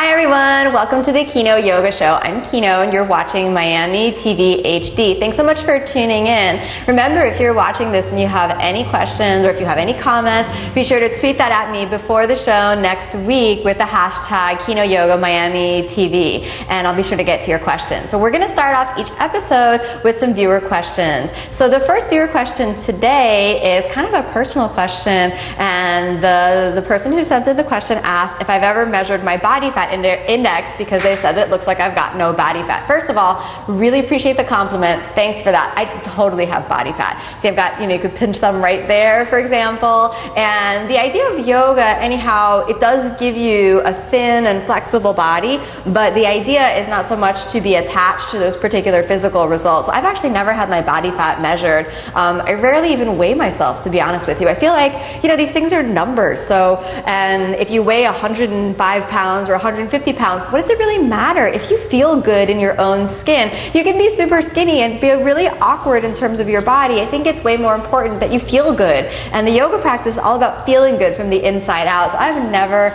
Hi everyone, welcome to the Kino Yoga Show. I'm Kino and you're watching Miami TV HD. Thanks so much for tuning in. Remember, if you're watching this and you have any questions or if you have any comments, be sure to tweet that at me before the show next week with the hashtag Kino Yoga Miami TV, and I'll be sure to get to your questions. So we're going to start off each episode with some viewer questions. So the first viewer question today is kind of a personal question, and the person who sent in the question asked if I've ever measured my body fat index because they said that it looks like I've got no body fat. First of all, really appreciate the compliment. Thanks for that. I totally have body fat. See, I've got, you could pinch some right there, for example. And the idea of yoga, anyhow, it does give you a thin and flexible body, but the idea is not so much to be attached to those particular physical results. I've actually never had my body fat measured. I rarely even weigh myself, to be honest with you. I feel like, these things are numbers. So, and if you weigh 105 pounds or 150 pounds, what does it really matter? If you feel good in your own skin, you can be super skinny and be really awkward in terms of your body. I think it's way more important that you feel good. And the yoga practice is all about feeling good from the inside out. So I've never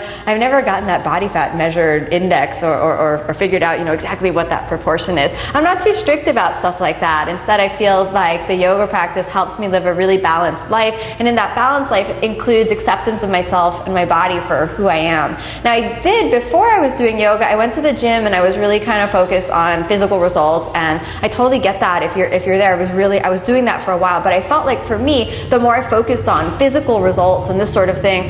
gotten that body fat measured index or figured out, exactly what that proportion is. I'm not too strict about stuff like that. Instead, I feel like the yoga practice helps me live a really balanced life. And in that balanced life, it includes acceptance of myself and my body for who I am. Now, I did, before I was doing yoga, I went to the gym and I was really kind of focused on physical results, and I totally get that. If you're there, I was doing that for a while, but I felt like for me, the more I focused on physical results and this sort of thing,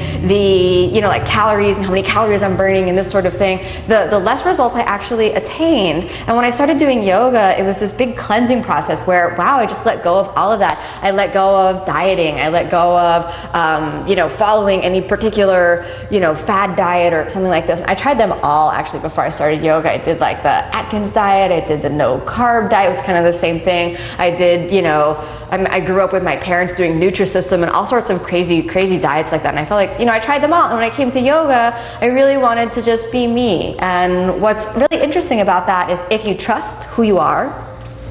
like calories and how many calories I'm burning and this sort of thing, the less results I actually attained. And when I started doing yoga, it was this big cleansing process where, wow, I just let go of all of that. I let go of dieting. I let go of, following any particular, fad diet or something like this. I tried them all actually before I started yoga. I did like the Atkins diet. I did the no carb diet. It was kind of the same thing. I did, I grew up with my parents doing Nutrisystem and all sorts of crazy diets like that. And I felt like, I tried them all. And when I came to yoga, I really wanted to just be me. And what's really interesting about that is if you trust who you are,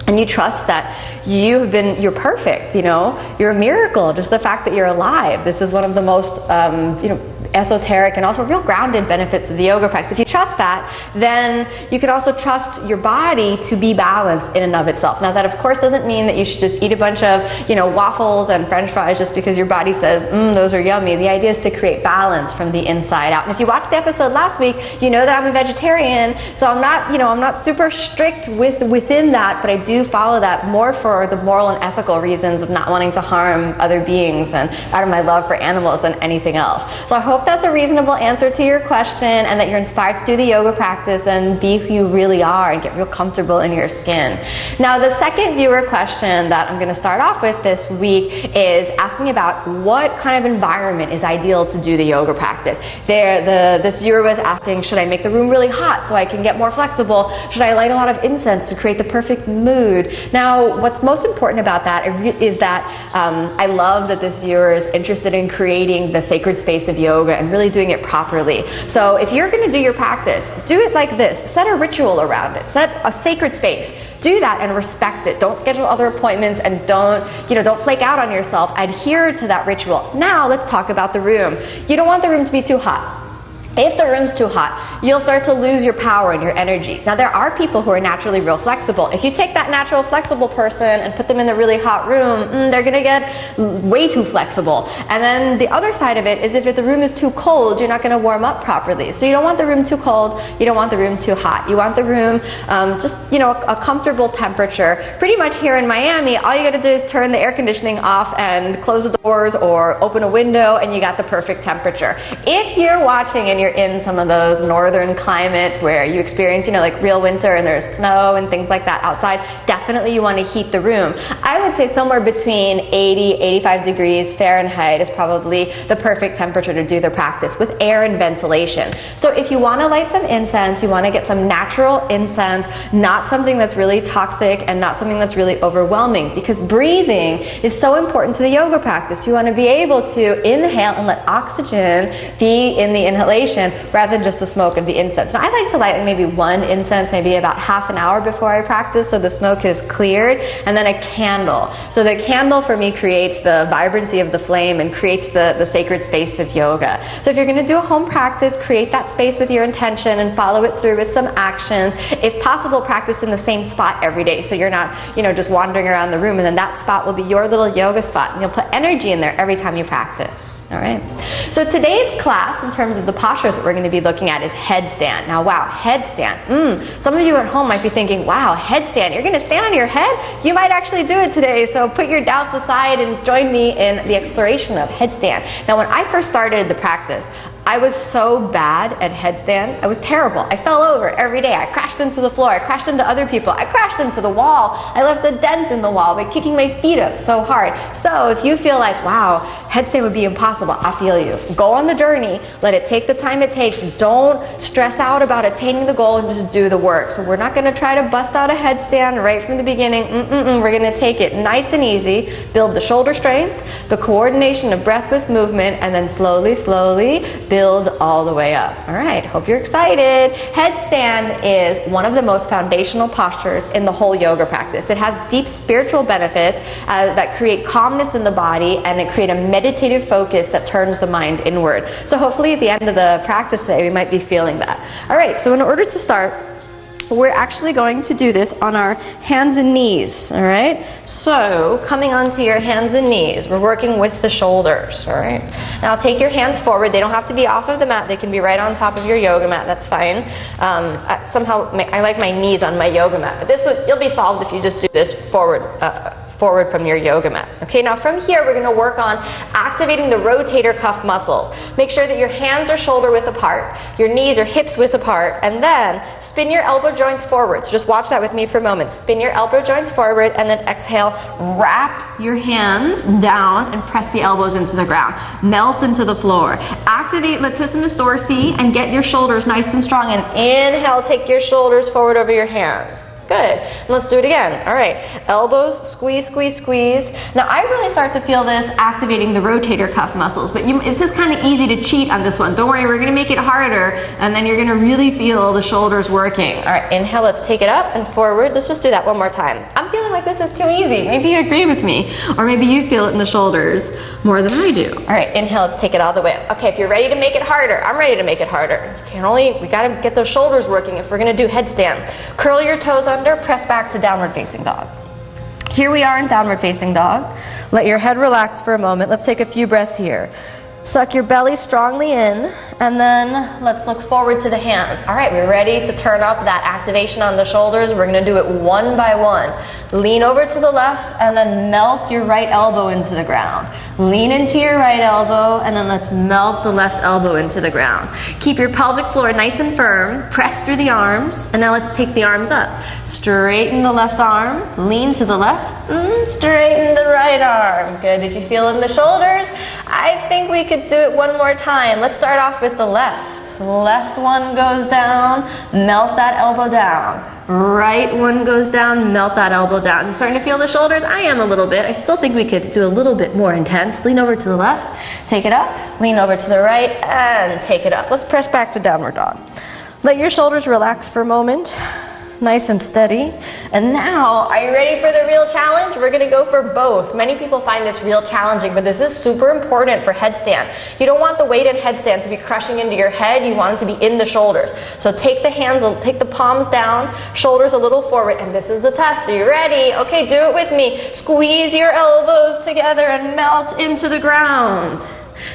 and you trust that you're perfect, you're a miracle. Just the fact that you're alive. This is one of the most, esoteric and also real grounded benefits of the yoga practice. If you trust that, then you can also trust your body to be balanced in and of itself. Now, that of course doesn't mean that you should just eat a bunch of, waffles and French fries just because your body says, those are yummy. The idea is to create balance from the inside out. And if you watched the episode last week, you know that I'm a vegetarian, so I'm not super strict within that, but I do follow that more for the moral and ethical reasons of not wanting to harm other beings and out of my love for animals than anything else. So I hope that's a reasonable answer to your question and that you're inspired to do the yoga practice and be who you really are and get real comfortable in your skin. Now, the second viewer question that I'm going to start off with this week is asking about what kind of environment is ideal to do the yoga practice. This viewer was asking, should I make the room really hot so I can get more flexible? Should I light a lot of incense to create the perfect mood? Now, what's most important about that is that I love that this viewer is interested in creating the sacred space of yoga and really doing it properly. So if you're going to do your practice, do it like this. Set a ritual around it. Set a sacred space. Do that and respect it. Don't schedule other appointments and don't flake out on yourself. Adhere to that ritual. Now let's talk about the room. You don't want the room to be too hot. If the room's too hot, you'll start to lose your power and your energy. Now, there are people who are naturally real flexible. If you take that natural flexible person and put them in the really hot room, they're going to get way too flexible. And then the other side of it is if the room is too cold, you're not going to warm up properly. So you don't want the room too cold. You don't want the room too hot. You want the room a comfortable temperature. Pretty much here in Miami, all you got to do is turn the air conditioning off and close the doors or open a window and you got the perfect temperature. If you're watching and you're in some of those northern climates where you experience, like real winter and there's snow and things like that outside, definitely you want to heat the room. I would say somewhere between 80, 85 degrees Fahrenheit is probably the perfect temperature to do the practice with air and ventilation. So if you want to light some incense, you want to get some natural incense, not something that's really toxic and not something that's really overwhelming, because breathing is so important to the yoga practice. You want to be able to inhale and let oxygen be in the inhalation inspiration rather than just the smoke of the incense. Now I like to light maybe one incense, maybe about half an hour before I practice, so the smoke is cleared, and then a candle. So the candle for me creates the vibrancy of the flame and creates the sacred space of yoga. So if you're going to do a home practice, create that space with your intention and follow it through with some actions. If possible, practice in the same spot every day, so you're not, just wandering around the room, and then that spot will be your little yoga spot, and you'll put energy in there every time you practice. All right. So today's class, in terms of the postures that we're going to be looking at, is headstand. Now, wow, headstand. Some of you at home might be thinking, wow, headstand, you're going to stand on your head? You might actually do it today, so put your doubts aside and join me in the exploration of headstand. Now, when I first started the practice, I was so bad at headstand. I was terrible. I fell over every day. I crashed into the floor. I crashed into other people. I crashed into the wall. I left a dent in the wall by kicking my feet up so hard. So if you feel like, wow, headstand would be impossible, I feel you. Go on the journey. Let it take the time it takes. Don't stress out about attaining the goal and just do the work. So we're not going to try to bust out a headstand right from the beginning. We're going to take it nice and easy. Build the shoulder strength, the coordination of breath with movement, and then slowly, slowly build all the way up. All right, hope you're excited. Headstand is one of the most foundational postures in the whole yoga practice. It has deep spiritual benefits that create calmness in the body, and it create a meditative focus that turns the mind inward. So hopefully at the end of the practice today, we might be feeling that. All right, so in order to start, we're actually going to do this on our hands and knees, all right? So, coming onto your hands and knees, we're working with the shoulders, all right? Now, take your hands forward. They don't have to be off of the mat. They can be right on top of your yoga mat. That's fine. Somehow, I like my knees on my yoga mat, but you'll be solved if you just do this forward from your yoga mat. Okay, now from here we're going to work on activating the rotator cuff muscles. Make sure that your hands are shoulder width apart, your knees are hips width apart, and then spin your elbow joints forward. So just watch that with me for a moment. Spin your elbow joints forward, and then exhale, wrap your hands down and press the elbows into the ground. Melt into the floor. Activate latissimus dorsi and get your shoulders nice and strong, and inhale, take your shoulders forward over your hands. Good. And let's do it again. All right. Elbows, squeeze, squeeze, squeeze. Now, I really start to feel this activating the rotator cuff muscles, but it's just kind of easy to cheat on this one. Don't worry, we're going to make it harder, and then you're going to really feel the shoulders working. All right. Inhale, let's take it up and forward. Let's just do that one more time. I'm feeling like this is too easy. Maybe you agree with me, or maybe you feel it in the shoulders more than I do. All right. Inhale, let's take it all the way up. Okay, if you're ready to make it harder, I'm ready to make it harder. We got to get those shoulders working if we're going to do headstand. Curl your toes under, press back to downward facing dog. Here we are in downward facing dog. Let your head relax for a moment. Let's take a few breaths here. Suck your belly strongly in, and then let's look forward to the hands. All right, we're ready to turn up that activation on the shoulders. We're going to do it one by one. Lean over to the left, and then melt your right elbow into the ground. Lean into your right elbow, and then let's melt the left elbow into the ground. Keep your pelvic floor nice and firm. Press through the arms, and now let's take the arms up. Straighten the left arm, lean to the left, straighten the right arm. Good, did you feel in the shoulders? I think we could do it one more time. Let's start off with the left. Left one goes down, melt that elbow down. Right one goes down, melt that elbow down. You starting to feel the shoulders? I am a little bit. I still think we could do a little bit more intense. Lean over to the left, take it up, lean over to the right, and take it up. Let's press back to downward dog. Let your shoulders relax for a moment. Nice and steady. And now, are you ready for the real challenge? We're going to go for both. Many people find this real challenging, but this is super important for headstand. You don't want the weight in headstand to be crushing into your head. You want it to be in the shoulders. So take the hands, take the palms down, shoulders a little forward, and this is the test. Are you ready? Okay, do it with me. Squeeze your elbows together and melt into the ground.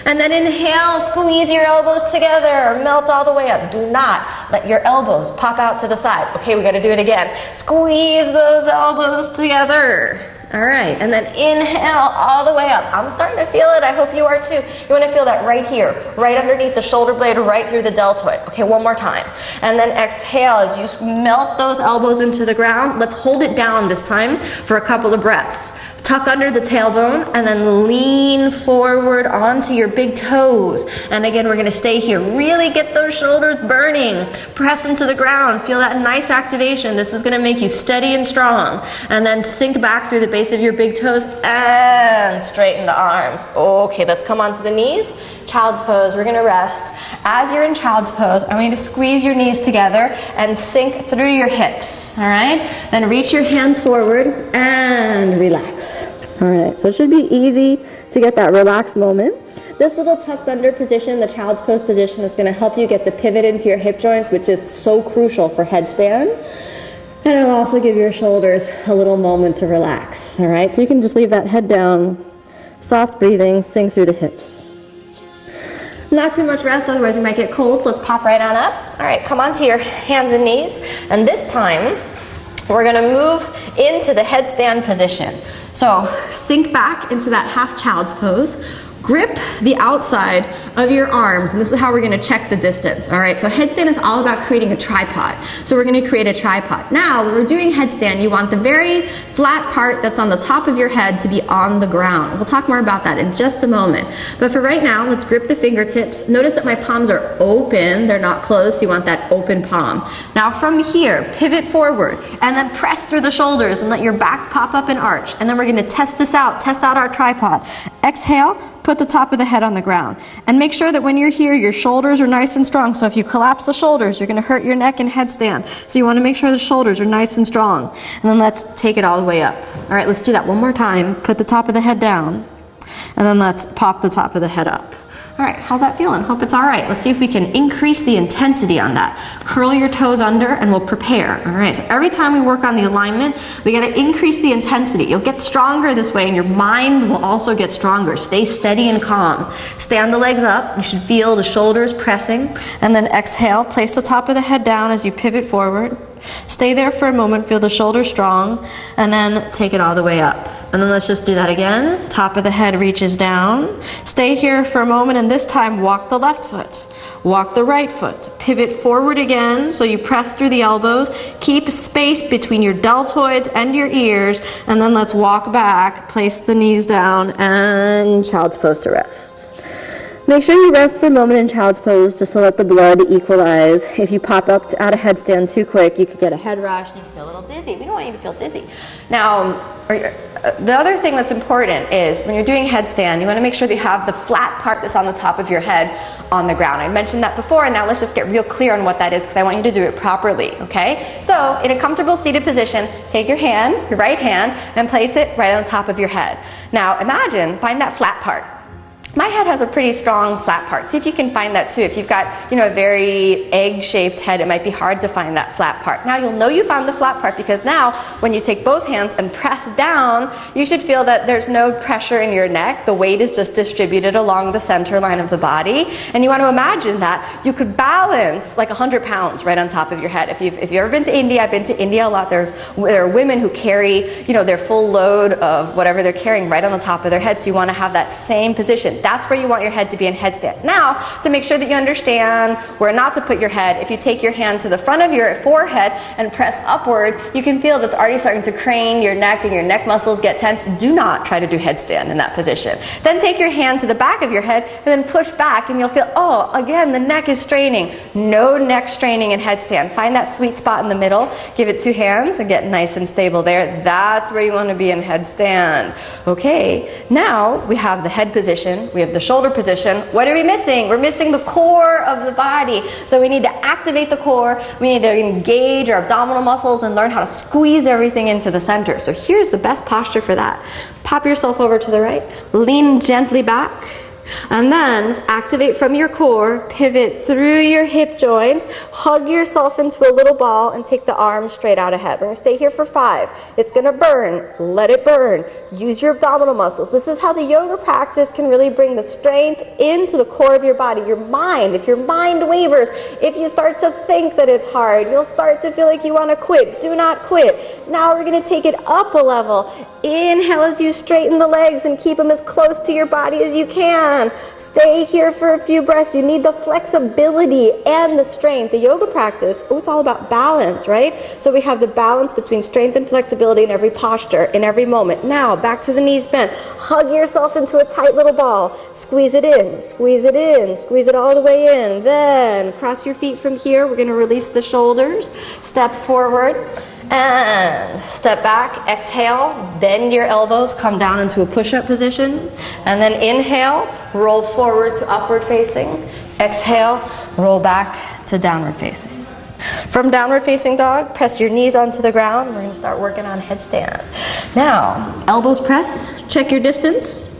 And then inhale, squeeze your elbows together, melt all the way up. Do not let your elbows pop out to the side. Okay, we got to do it again. Squeeze those elbows together. All right, and then inhale all the way up. I'm starting to feel it. I hope you are too. You want to feel that right here, right underneath the shoulder blade, right through the deltoid. Okay, one more time. And then exhale as you melt those elbows into the ground. Let's hold it down this time for a couple of breaths. Tuck under the tailbone and then lean forward onto your big toes. And again, we're going to stay here. Really get those shoulders burning. Press into the ground. Feel that nice activation. This is going to make you steady and strong. And then sink back through the base of your big toes and straighten the arms. Okay, let's come onto the knees. Child's pose. We're going to rest. As you're in child's pose, I'm going to squeeze your knees together and sink through your hips. All right? Then reach your hands forward and relax. All right, so it should be easy to get that relaxed moment. This little tucked under position, the child's pose position, is going to help you get the pivot into your hip joints, which is so crucial for headstand. And it'll also give your shoulders a little moment to relax. All right, so you can just leave that head down, soft breathing, sink through the hips. Not too much rest, otherwise you might get cold, so let's pop right on up. All right, come onto your hands and knees, and this time we're going to move into the headstand position. So sink back into that half child's pose. Grip the outside of your arms, and this is how we're going to check the distance. All right, so headstand is all about creating a tripod. So we're going to create a tripod. Now, when we're doing headstand, you want the very flat part that's on the top of your head to be on the ground. We'll talk more about that in just a moment. But for right now, let's grip the fingertips. Notice that my palms are open, they're not closed, so you want that open palm. Now from here, pivot forward, and then press through the shoulders and let your back pop up and arch. And then we're going to test this out, test out our tripod. Exhale, put the top of the head on the ground. And make sure that when you're here, your shoulders are nice and strong. So if you collapse the shoulders, you're going to hurt your neck in headstand. So you want to make sure the shoulders are nice and strong. And then let's take it all the way up. All right, let's do that one more time. Put the top of the head down. And then let's pop the top of the head up. All right, how's that feeling? Hope it's all right. Let's see if we can increase the intensity on that. Curl your toes under and we'll prepare. All right, so every time we work on the alignment, we got to increase the intensity. You'll get stronger this way and your mind will also get stronger. Stay steady and calm. Stand the legs up. You should feel the shoulders pressing. And then exhale, place the top of the head down as you pivot forward. Stay there for a moment, feel the shoulders strong, and then take it all the way up. And then let's just do that again. Top of the head reaches down. Stay here for a moment, and this time walk the left foot. Walk the right foot. Pivot forward again, so you press through the elbows. Keep space between your deltoids and your ears, and then let's walk back. Place the knees down, and child's pose to rest. Make sure you rest for a moment in child's pose just to let the blood equalize. If you pop up out of headstand too quick, you could get a head rush and you can feel a little dizzy. We don't want you to feel dizzy. Now, the other thing that's important is when you're doing headstand, you want to make sure that you have the flat part that's on the top of your head on the ground. I mentioned that before, and now let's just get real clear on what that is because I want you to do it properly, okay? So, in a comfortable seated position, take your hand, your right hand, and place it right on top of your head. Now, imagine, find that flat part. My head has a pretty strong flat part. See if you can find that too. If you've got, a very egg-shaped head, it might be hard to find that flat part. Now you'll know you found the flat part because now when you take both hands and press down, you should feel that there's no pressure in your neck. The weight is just distributed along the center line of the body. And you want to imagine that you could balance like 100 pounds right on top of your head. If you've ever been to India, I've been to India a lot, there are women who carry, their full load of whatever they're carrying right on the top of their head. So you want to have that same position. That's where you want your head to be in headstand. Now, to make sure that you understand where not to put your head, if you take your hand to the front of your forehead and press upward, you can feel that's already starting to crane your neck and your neck muscles get tense. Do not try to do headstand in that position. Then take your hand to the back of your head and then push back and you'll feel, oh, again, the neck is straining. No neck straining in headstand. Find that sweet spot in the middle. Give it 2 hands and get nice and stable there. That's where you want to be in headstand. Okay, now we have the head position. We have the shoulder position. What are we missing? We're missing the core of the body. So we need to activate the core. We need to engage our abdominal muscles and learn how to squeeze everything into the center. So here's the best posture for that. Pop yourself over to the right. Lean gently back. And then activate from your core, pivot through your hip joints, hug yourself into a little ball and take the arms straight out ahead. We're going to stay here for 5. It's going to burn. Let it burn. Use your abdominal muscles. This is how the yoga practice can really bring the strength into the core of your body. Your mind, if your mind wavers, if you start to think that it's hard, you'll start to feel like you want to quit. Do not quit. Now we're going to take it up a level. Inhale as you straighten the legs and keep them as close to your body as you can. done. Stay here for a few breaths. You need the flexibility and the strength. The yoga practice, it's all about balance, right? So we have the balance between strength and flexibility in every posture, in every moment. Now, back to the knees bent. Hug yourself into a tight little ball. Squeeze it in, squeeze it in, squeeze it all the way in. Then cross your feet from here. We're going to release the shoulders. Step forward and step back. Exhale, bend your elbows, come down into a push-up position. And then inhale, roll forward to upward facing. Exhale, roll back to downward facing. From downward facing dog, press your knees onto the ground. We're going to start working on headstand. Now, elbows press, check your distance.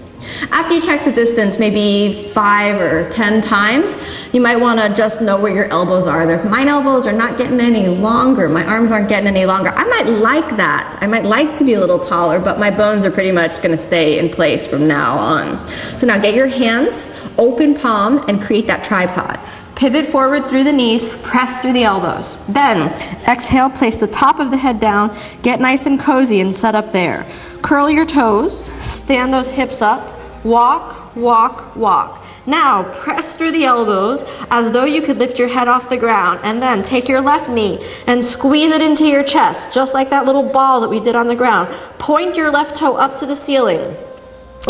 After you check the distance, maybe 5 or 10 times, you might want to just know where your elbows are. My elbows are not getting any longer. My arms aren't getting any longer. I might like that. I might like to be a little taller, but my bones are pretty much going to stay in place from now on. So now get your hands, open palm, and create that tripod. Pivot forward through the knees, press through the elbows. Then, exhale, place the top of the head down, get nice and cozy and set up there. Curl your toes, stand those hips up, walk, walk, walk. Now, press through the elbows as though you could lift your head off the ground, and then take your left knee and squeeze it into your chest, just like that little ball that we did on the ground. Point your left toe up to the ceiling.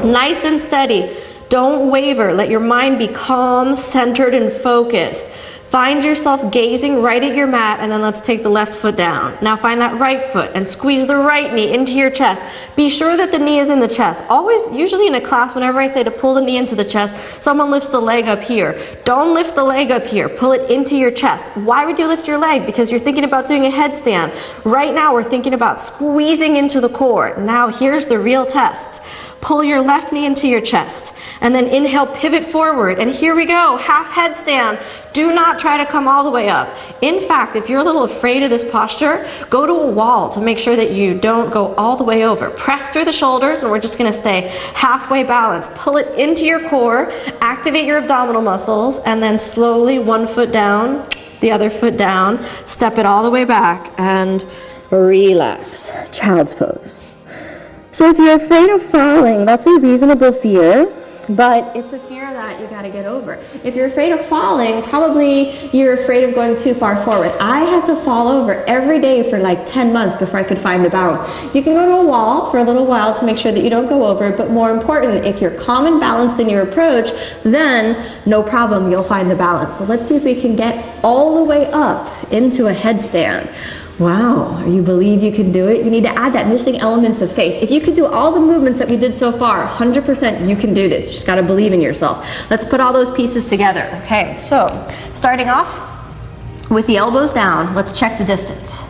Nice and steady. Don't waver. Let your mind be calm, centered, and focused. Find yourself gazing right at your mat, and then let's take the left foot down. Now find that right foot and squeeze the right knee into your chest. Be sure that the knee is in the chest. Always, usually in a class, whenever I say to pull the knee into the chest, someone lifts the leg up here. Don't lift the leg up here. Pull it into your chest. Why would you lift your leg? Because you're thinking about doing a headstand. Right now, we're thinking about squeezing into the core. Now, here's the real test. Pull your left knee into your chest, and then inhale, pivot forward, and here we go, half headstand. Do not try to come all the way up. In fact, if you're a little afraid of this posture, go to a wall to make sure that you don't go all the way over. Press through the shoulders, and we're just going to stay halfway balanced. Pull it into your core, activate your abdominal muscles, and then slowly one foot down, the other foot down, step it all the way back, and relax. Child's pose. So if you're afraid of falling, that's a reasonable fear, but it's a fear that you got to get over. If you're afraid of falling, probably you're afraid of going too far forward. I had to fall over every day for like 10 months before I could find the balance. You can go to a wall for a little while to make sure that you don't go over, but more important, if you're calm and balanced in your approach, then no problem, you'll find the balance. So let's see if we can get all the way up into a headstand. Wow, you believe you can do it? You need to add that missing element of faith. If you could do all the movements that we did so far, 100% you can do this. You just got to believe in yourself. Let's put all those pieces together. Okay, so starting off with the elbows down, let's check the distance.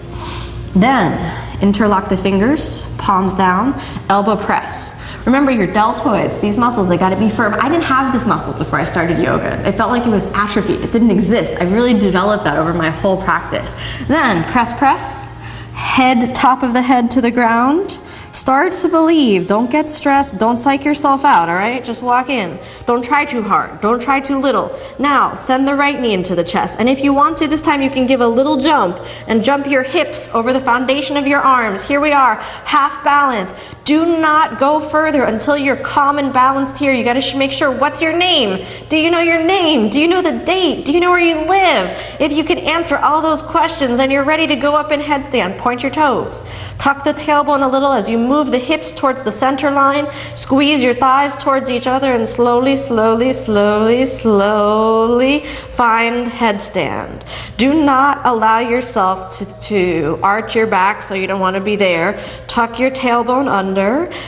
Then interlock the fingers, palms down, elbow press. Remember your deltoids, these muscles, they gotta be firm. I didn't have this muscle before I started yoga. It felt like it was atrophied. It didn't exist. I really developed that over my whole practice. Then press, press, head, top of the head to the ground. Start to believe. Don't get stressed. Don't psych yourself out, all right? Just walk in. Don't try too hard. Don't try too little. Now, send the right knee into the chest. And if you want to, this time you can give a little jump and jump your hips over the foundation of your arms. Here we are, half balance. Do not go further until you're calm and balanced here. You got to make sure, what's your name? Do you know your name? Do you know the date? Do you know where you live? If you can answer all those questions and you're ready to go up in headstand, point your toes. Tuck the tailbone a little as you move the hips towards the center line. Squeeze your thighs towards each other and slowly, slowly, slowly, slowly find headstand. Do not allow yourself to arch your back so you don't want to be there. Tuck your tailbone under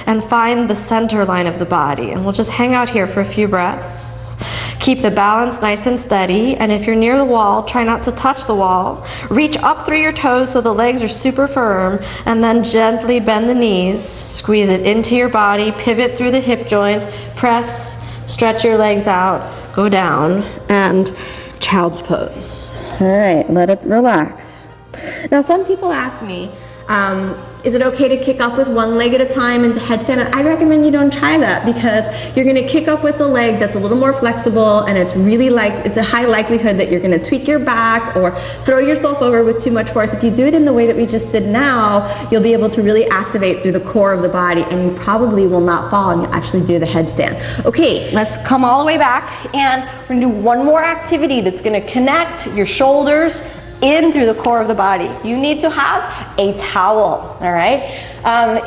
and find the center line of the body. And we'll just hang out here for a few breaths. Keep the balance nice and steady, and if you're near the wall, try not to touch the wall. Reach up through your toes so the legs are super firm, and then gently bend the knees. Squeeze it into your body, pivot through the hip joints, press, stretch your legs out, go down, and child's pose. All right, let it relax. Now some people ask me, Is it okay to kick up with one leg at a time into headstand? I recommend you don't try that because you're gonna kick up with the leg that's a little more flexible, and it's a high likelihood that you're gonna tweak your back or throw yourself over with too much force. If you do it in the way that we just did now, you'll be able to really activate through the core of the body, and you probably will not fall and you'll actually do the headstand. Okay, let's come all the way back, and we're gonna do one more activity that's gonna connect your shoulders in through the core of the body. You need to have a towel, all right?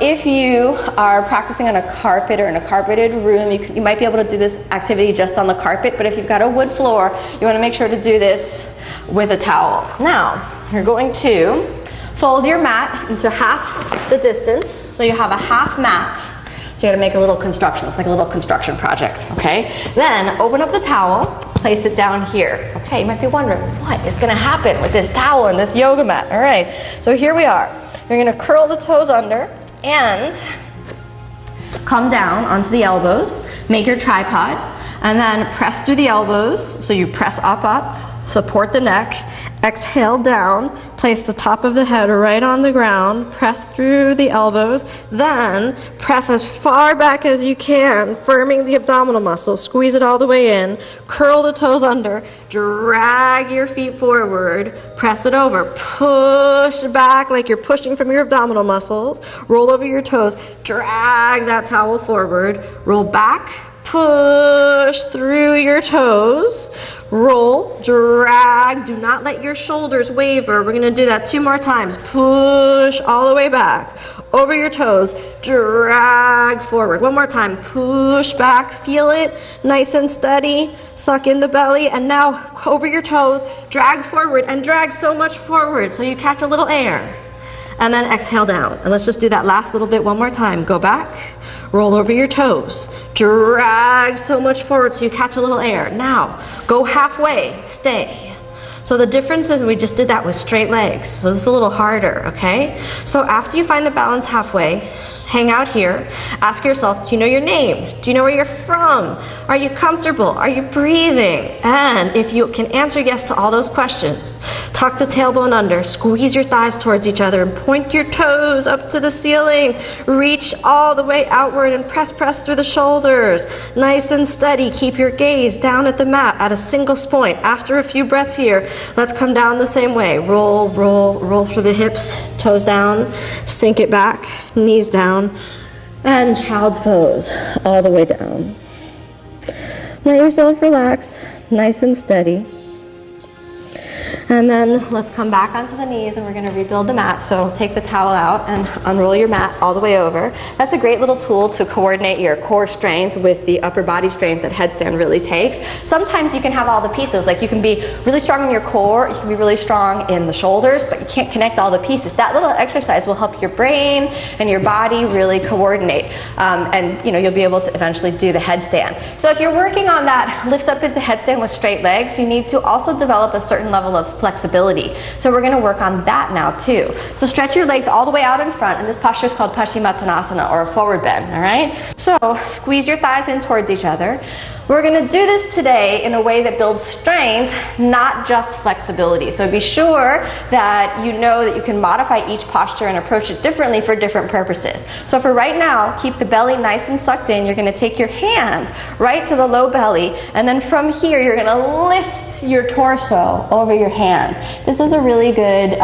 If you are practicing on a carpet or in a carpeted room, you might be able to do this activity just on the carpet, but if you've got a wood floor, you wanna make sure to do this with a towel. Now, you're going to fold your mat into half the distance, so you have a half mat. So you gotta make a little construction. It's like a little construction project, okay? Then open up the towel, place it down here. Okay, you might be wondering, what is gonna happen with this towel and this yoga mat? All right, so here we are. You're gonna curl the toes under and come down onto the elbows, make your tripod, and then press through the elbows. So you press up, support the neck, exhale down, place the top of the head right on the ground, press through the elbows, then press as far back as you can, firming the abdominal muscle, squeeze it all the way in, curl the toes under, drag your feet forward, press it over, push back like you're pushing from your abdominal muscles, roll over your toes, drag that towel forward, roll back, push through your toes, roll, drag, do not let your shoulders waver. We're gonna do that 2 more times. Push all the way back, over your toes, drag forward. 1 more time, push back, feel it, nice and steady, suck in the belly, and now over your toes, drag forward, and drag so much forward so you catch a little air. And then exhale down. And let's just do that last little bit 1 more time. Go back, roll over your toes, drag so much forward so you catch a little air. Now, go halfway, stay. So the difference is we just did that with straight legs. So this is a little harder, okay? So after you find the balance halfway, hang out here, ask yourself, do you know your name? Do you know where you're from? Are you comfortable? Are you breathing? And if you can answer yes to all those questions, tuck the tailbone under, squeeze your thighs towards each other, and point your toes up to the ceiling. Reach all the way outward and press through the shoulders. Nice and steady. Keep your gaze down at the mat at a single point. After a few breaths here, let's come down the same way. Roll, roll, roll through the hips, toes down, sink it back, knees down, and child's pose all the way down. Let yourself relax, nice and steady. And then let's come back onto the knees and we're going to rebuild the mat. So take the towel out and unroll your mat all the way over. That's a great little tool to coordinate your core strength with the upper body strength that headstand really takes. Sometimes you can have all the pieces, like you can be really strong in your core, you can be really strong in the shoulders, but you can't connect all the pieces. That little exercise will help your brain and your body really coordinate. And you'll be able to eventually do the headstand. So if you're working on that lift up into headstand with straight legs, you need to also develop a certain level of flexibility. So we're going to work on that now too. So stretch your legs all the way out in front, and this posture is called Paschimottanasana, or a forward bend, all right? So squeeze your thighs in towards each other. We're going to do this today in a way that builds strength, not just flexibility. So be sure that you know that you can modify each posture and approach it differently for different purposes. So for right now, keep the belly nice and sucked in. You're going to take your hand right to the low belly, and then from here you're going to lift your torso over your hand. This is a really good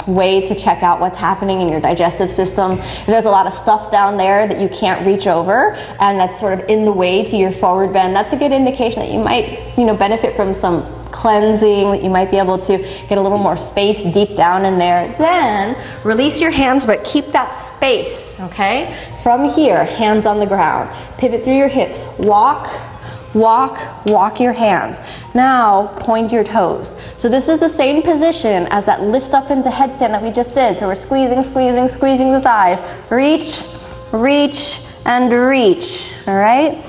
way to check out what's happening in your digestive system. If there's a lot of stuff down there that you can't reach over and that's sort of in the way to your forward bend, that's a good indication that you might, benefit from some cleansing, that you might be able to get a little more space deep down in there. Then release your hands, but keep that space, okay? From here, hands on the ground. Pivot through your hips. Walk, walk, walk your hands. Now point your toes. So this is the same position as that lift up into headstand that we just did. So we're squeezing, squeezing, squeezing the thighs. Reach, reach, and reach, all right?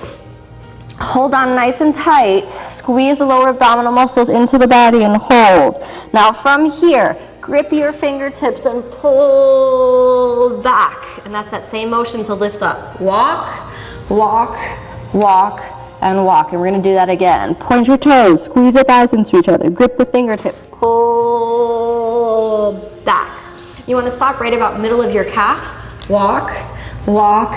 Hold on nice and tight. Squeeze the lower abdominal muscles into the body and hold. Now from here, grip your fingertips and pull back. And that's that same motion to lift up. Walk, walk, walk, and walk. And we're going to do that again. Point your toes. Squeeze your thighs into each other. Grip the fingertips. Pull back. You want to stop right about middle of your calf. Walk, walk,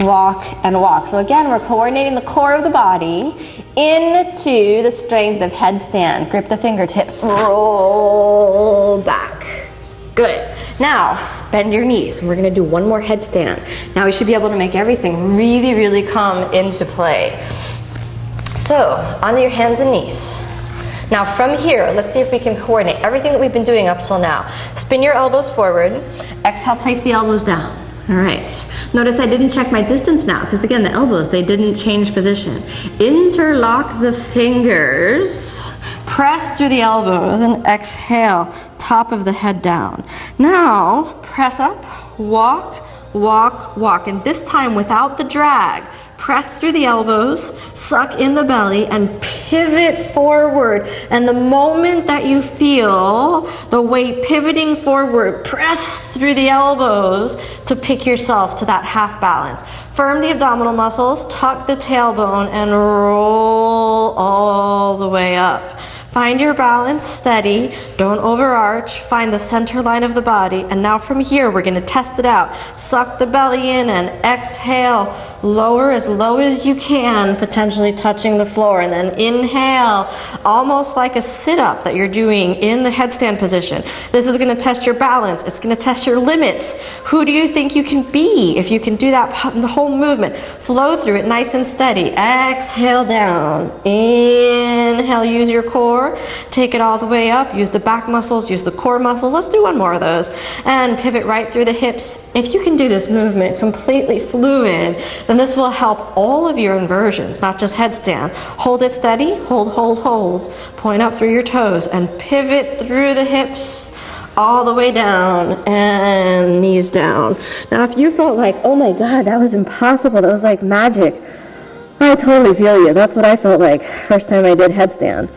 walk, and walk. So again, we're coordinating the core of the body into the strength of headstand. Grip the fingertips, roll back. Good. Now, bend your knees. We're going to do one more headstand. Now we should be able to make everything really, really come into play. So, onto your hands and knees. Now from here, let's see if we can coordinate everything that we've been doing up till now. Spin your elbows forward. Exhale, place the elbows down. All right. Notice I didn't check my distance now, because again, the elbows, they didn't change position. Interlock the fingers. Press through the elbows and exhale, top of the head down. Now, press up, walk, walk, walk. And this time without the drag. Press through the elbows, suck in the belly, and pivot forward. And the moment that you feel the weight pivoting forward, press through the elbows to pick yourself to that half balance. Firm the abdominal muscles, tuck the tailbone, and roll all the way up. Find your balance, steady, don't overarch, find the center line of the body, and now from here we're going to test it out. Suck the belly in and exhale, lower as low as you can, potentially touching the floor, and then inhale, almost like a sit-up that you're doing in the headstand position. This is going to test your balance, it's going to test your limits. Who do you think you can be if you can do that the whole movement? Flow through it nice and steady. Exhale down, inhale, use your core. Take it all the way up, use the back muscles, use the core muscles. Let's do one more of those. And pivot right through the hips. If you can do this movement completely fluid, then this will help all of your inversions, not just headstand. Hold it steady, hold, hold, hold. Point up through your toes and pivot through the hips all the way down and knees down. Now if you felt like, oh my God, that was impossible, that was like magic, I totally feel you. That's what I felt like first time I did headstand.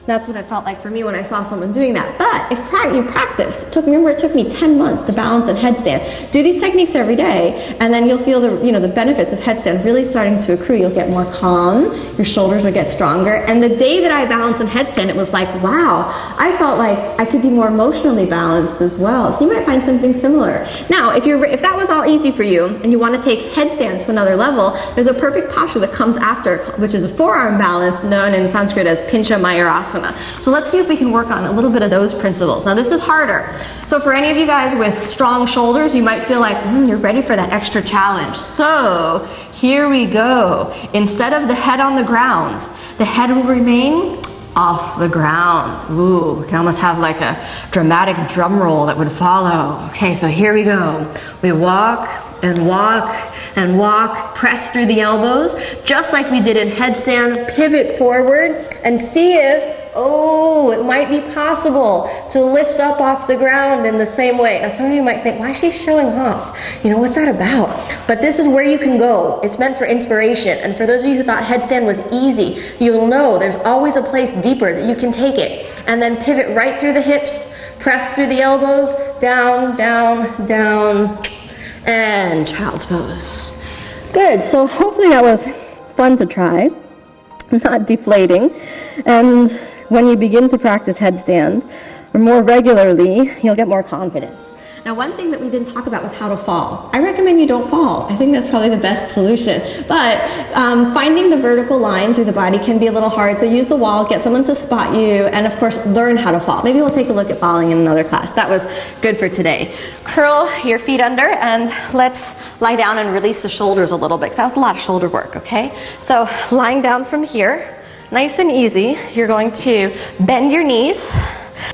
That's what it felt like for me when I saw someone doing that. But if you practice, remember it took me 10 months to balance and headstand. Do these techniques every day, and then you'll feel the benefits of headstand really starting to accrue. You'll get more calm, your shoulders will get stronger. And the day that I balanced in headstand, it was like, wow, I felt like I could be more emotionally balanced as well. So you might find something similar. Now, if that was all easy for you and you want to take headstand to another level, there's a perfect posture that comes after, which is a forearm balance known in Sanskrit as Pincha Mayurasana. So let's see if we can work on a little bit of those principles. Now this is harder. So for any of you guys with strong shoulders, you might feel like you're ready for that extra challenge. So here we go. Instead of the head on the ground, the head will remain off the ground. Ooh, we can almost have like a dramatic drum roll that would follow. Okay, so here we go. We walk and walk and walk, press through the elbows, just like we did in headstand, pivot forward, and see if, it might be possible to lift up off the ground in the same way. Now some of you might think, why is she showing off? What's that about? But this is where you can go. It's meant for inspiration. And for those of you who thought headstand was easy, you'll know there's always a place deeper that you can take it. And then pivot right through the hips, press through the elbows, down, down, down, and child's pose. Good, so hopefully that was fun to try, not deflating. And when you begin to practice headstand, or more regularly, you'll get more confidence. Now, one thing that we didn't talk about was how to fall. I recommend you don't fall. I think that's probably the best solution. But finding the vertical line through the body can be a little hard, so use the wall, get someone to spot you, and of course, learn how to fall. Maybe we'll take a look at falling in another class. That was good for today. Curl your feet under, and let's lie down and release the shoulders a little bit, because that was a lot of shoulder work, okay? So, lying down from here, nice and easy, you're going to bend your knees,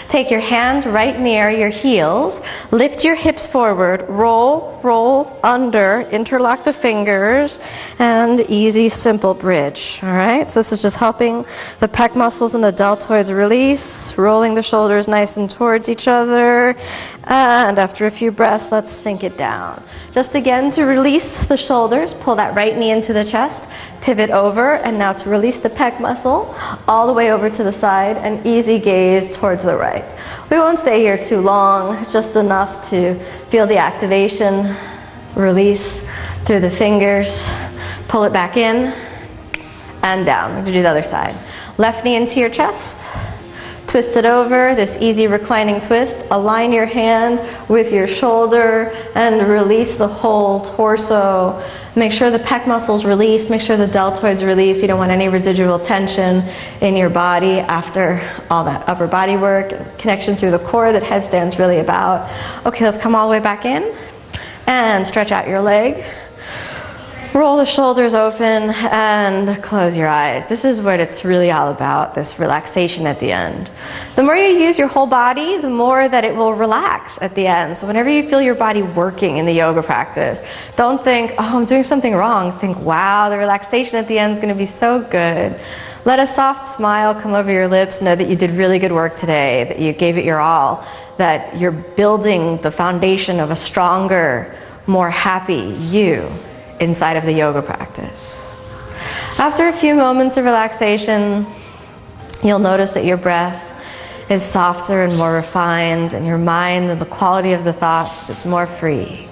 take your hands right near your heels, lift your hips forward, roll, roll, under, interlock the fingers, and easy, simple bridge. All right, so this is just helping the pec muscles and the deltoids release, rolling the shoulders nice and towards each other, and after a few breaths, let's sink it down. Just again to release the shoulders, pull that right knee into the chest, pivot over, and now to release the pec muscle all the way over to the side, and easy gaze towards the right. We won't stay here too long, just enough to feel the activation, release through the fingers, pull it back in, and down. We're going to do the other side. Left knee into your chest, Twist it over, this easy reclining twist. Align your hand with your shoulder and release the whole torso. Make sure the pec muscles release, make sure the deltoids release. You don't want any residual tension in your body after all that upper body work, connection through the core that headstand's really about. Okay, let's come all the way back in and stretch out your leg. Roll the shoulders open and close your eyes. This is what it's really all about, this relaxation at the end. The more you use your whole body, the more that it will relax at the end. So whenever you feel your body working in the yoga practice, don't think, oh, I'm doing something wrong. Think, wow, the relaxation at the end is going to be so good. Let a soft smile come over your lips. Know that you did really good work today, that you gave it your all, that you're building the foundation of a stronger, more happy you inside of the yoga practice. After a few moments of relaxation, you'll notice that your breath is softer and more refined, and your mind and the quality of the thoughts is more free.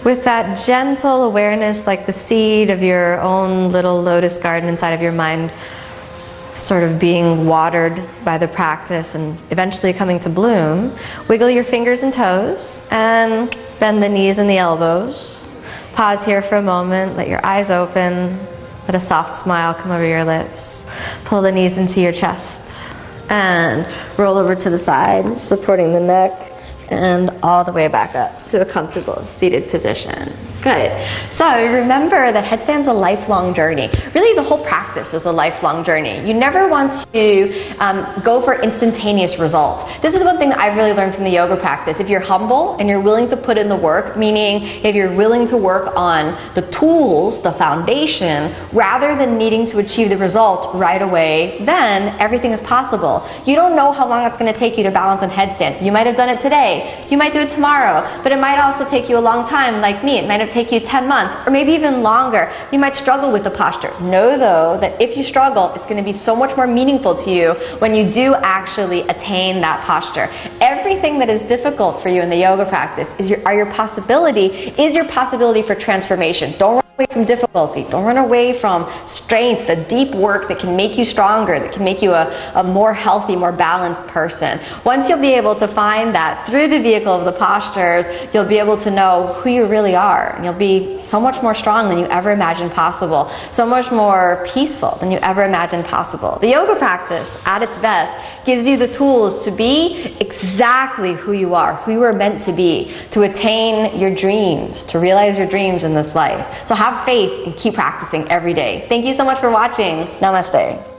With that gentle awareness, like the seed of your own little lotus garden inside of your mind, sort of being watered by the practice and eventually coming to bloom, wiggle your fingers and toes and bend the knees and the elbows. Pause here for a moment, let your eyes open, let a soft smile come over your lips. Pull the knees into your chest and roll over to the side, supporting the neck and all the way back up to a comfortable seated position. Good. So remember that headstand's a lifelong journey. Really, the whole practice is a lifelong journey. You never want to go for instantaneous results. This is one thing that I've really learned from the yoga practice. If you're humble and you're willing to put in the work, meaning if you're willing to work on the tools, the foundation, rather than needing to achieve the result right away, then everything is possible. You don't know how long it's going to take you to balance on headstand. You might have done it today. You might do it tomorrow, but it might also take you a long time, like me. It might have take you 10 months or maybe even longer. You might struggle with the posture. Know though that if you struggle, it's going to be so much more meaningful to you when you do actually attain that posture. Everything that is difficult for you in the yoga practice is your possibility for transformation. Don't run away from difficulty. Don't run away from strength, the deep work that can make you stronger, that can make you a more healthy, more balanced person. Once you'll be able to find that through the vehicle of the postures, you'll be able to know who you really are. And you'll be so much more strong than you ever imagined possible. So much more peaceful than you ever imagined possible. The yoga practice, at its best, gives you the tools to be exactly who you are meant to be, to attain your dreams, to realize your dreams in this life. So have faith and keep practicing every day. Thank you so much for watching. Namaste.